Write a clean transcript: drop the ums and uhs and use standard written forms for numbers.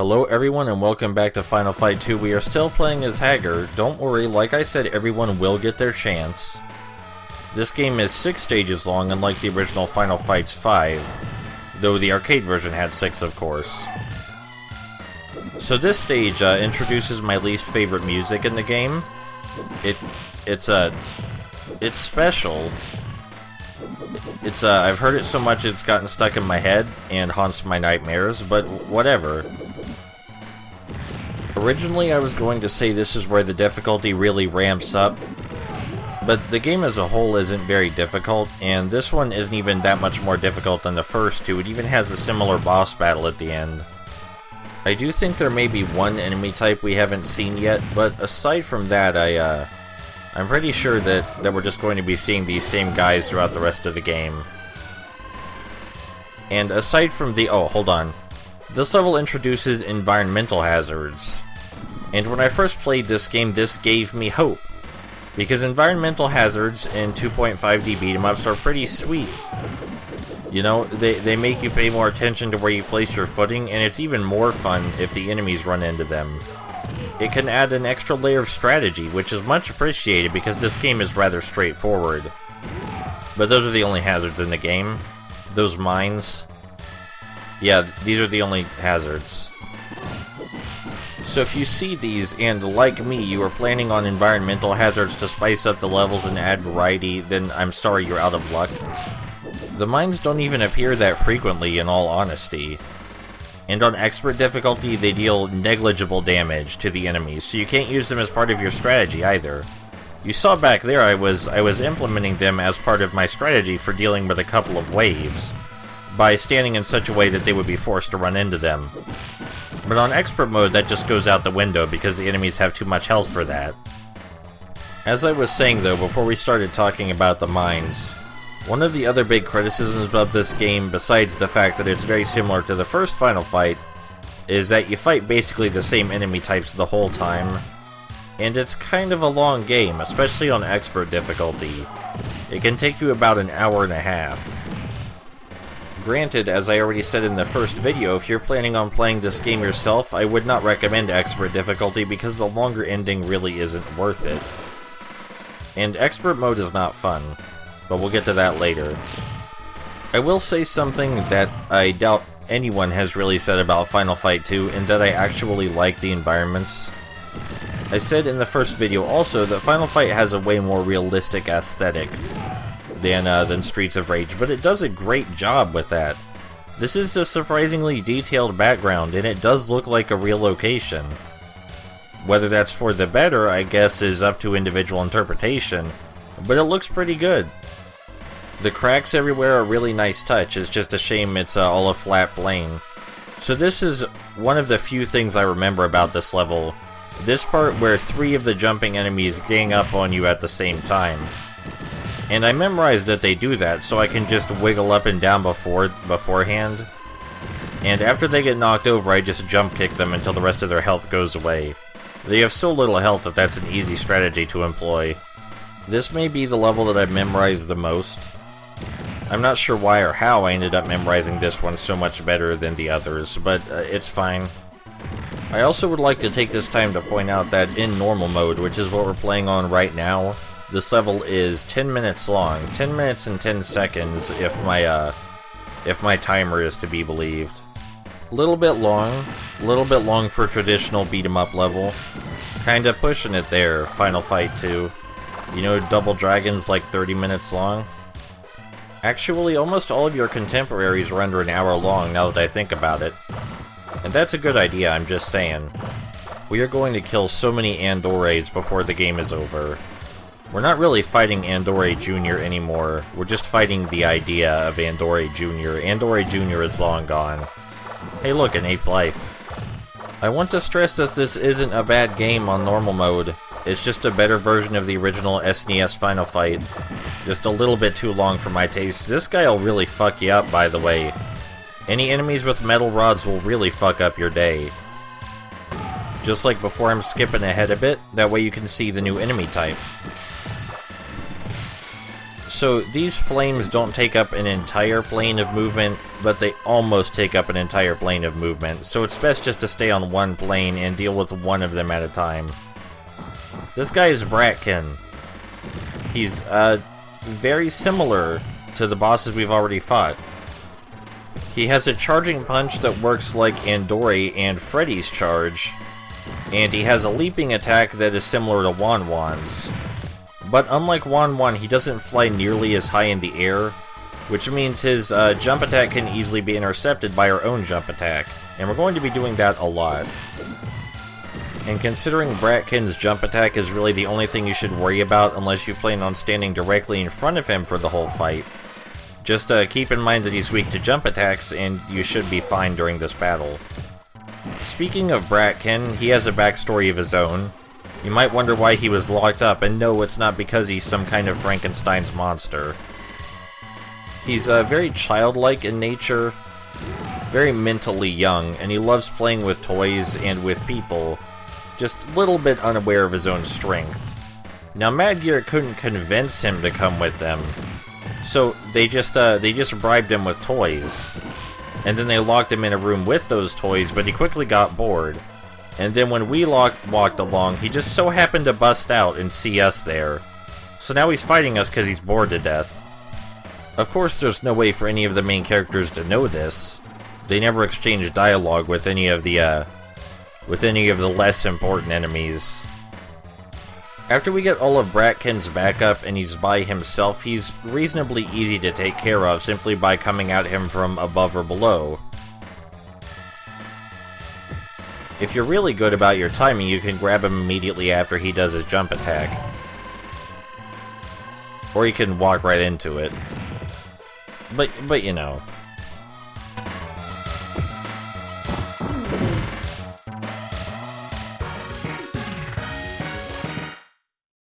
Hello everyone and welcome back to Final Fight 2. We are still playing as Hager. Don't worry, like I said, everyone will get their chance. This game is 6 stages long, unlike the original Final Fight's 5. Though the arcade version had 6, of course. So this stage introduces my least favorite music in the game. It's special. I've heard it so much it's gotten stuck in my head and haunts my nightmares, but whatever. Originally I was going to say this is where the difficulty really ramps up, but the game as a whole isn't very difficult, and this one isn't even that much more difficult than the first two. It even has a similar boss battle at the end. I do think there may be one enemy type we haven't seen yet, but aside from that, I'm pretty sure that we're just going to be seeing these same guys throughout the rest of the game. And aside from the... oh, hold on. This level introduces environmental hazards. And when I first played this game, this gave me hope. Because environmental hazards in 2.5D beat-em-ups are pretty sweet. You know, they make you pay more attention to where you place your footing, and it's even more fun if the enemies run into them. It can add an extra layer of strategy, which is much appreciated because this game is rather straightforward. But those are the only hazards in the game. Those mines. Yeah, these are the only hazards. So if you see these, and like me, you are planning on environmental hazards to spice up the levels and add variety, then I'm sorry, you're out of luck. The mines don't even appear that frequently, in all honesty. And on expert difficulty, they deal negligible damage to the enemies, so you can't use them as part of your strategy either. You saw back there I was implementing them as part of my strategy for dealing with a couple of waves, by standing in such a way that they would be forced to run into them. But on expert mode, that just goes out the window because the enemies have too much health for that. As I was saying though, before we started talking about the mines, one of the other big criticisms of this game, besides the fact that it's very similar to the first Final Fight, is that you fight basically the same enemy types the whole time. And it's kind of a long game, especially on expert difficulty. It can take you about an hour and a half. Granted, as I already said in the first video, if you're planning on playing this game yourself, I would not recommend expert difficulty because the longer ending really isn't worth it. And expert mode is not fun, but we'll get to that later. I will say something that I doubt anyone has really said about Final Fight 2, and that I actually like the environments. I said in the first video also that Final Fight has a way more realistic aesthetic than Streets of Rage, but it does a great job with that. This is a surprisingly detailed background, and it does look like a real location. Whether that's for the better, I guess, is up to individual interpretation, but it looks pretty good. The cracks everywhere are a really nice touch. It's just a shame it's all a flat plane. So this is one of the few things I remember about this level. This part where 3 of the jumping enemies gang up on you at the same time. And I memorized that they do that, so I can just wiggle up and down beforehand. And after they get knocked over, I just jump kick them until the rest of their health goes away. They have so little health that that's an easy strategy to employ. This may be the level that I've memorized the most. I'm not sure why or how I ended up memorizing this one so much better than the others, but it's fine. I also would like to take this time to point out that in normal mode, which is what we're playing on right now, this level is 10 minutes long. 10 minutes and 10 seconds if my timer is to be believed. A little bit long for a traditional beat-em-up level. Kinda pushing it there, Final Fight 2. You know, Double Dragon's like 30 minutes long. Actually, almost all of your contemporaries are under an hour long now that I think about it. And that's a good idea, I'm just saying. We are going to kill so many Andores before the game is over. We're not really fighting Andore Jr. anymore, we're just fighting the idea of Andore Jr. Andore Jr. is long gone. Hey look, an 8th life. I want to stress that this isn't a bad game on normal mode. It's just a better version of the original SNES Final Fight. Just a little bit too long for my taste. This guy'll really fuck you up, by the way. Any enemies with metal rods will really fuck up your day. Just like before, I'm skipping ahead a bit, that way you can see the new enemy type. So these flames don't take up an entire plane of movement, but they almost take up an entire plane of movement, so it's best just to stay on one plane and deal with one of them at a time. This guy is Bratken. He's very similar to the bosses we've already fought. He has a charging punch that works like Andori and Freddy's charge, and he has a leaping attack that is similar to Wan Wan's. But unlike Wan Wan, he doesn't fly nearly as high in the air, which means his jump attack can easily be intercepted by our own jump attack, and we're going to be doing that a lot. And considering Bratken's jump attack is really the only thing you should worry about unless you plan on standing directly in front of him for the whole fight, just keep in mind that he's weak to jump attacks, and you should be fine during this battle. Speaking of Bratken, he has a backstory of his own. You might wonder why he was locked up, and no, it's not because he's some kind of Frankenstein's monster. He's very childlike in nature, very mentally young, and he loves playing with toys and with people, just a little bit unaware of his own strength. Now, Mad Gear couldn't convince him to come with them, so they just bribed him with toys. And then they locked him in a room with those toys, but he quickly got bored. And then when we walked along, he just so happened to bust out and see us there. So now he's fighting us because he's bored to death. Of course, there's no way for any of the main characters to know this. They never exchange dialogue with any of the less important enemies. After we get all of Bratken's backup and he's by himself, he's reasonably easy to take care of simply by coming at him from above or below. If you're really good about your timing, you can grab him immediately after he does his jump attack. Or you can walk right into it. But you know,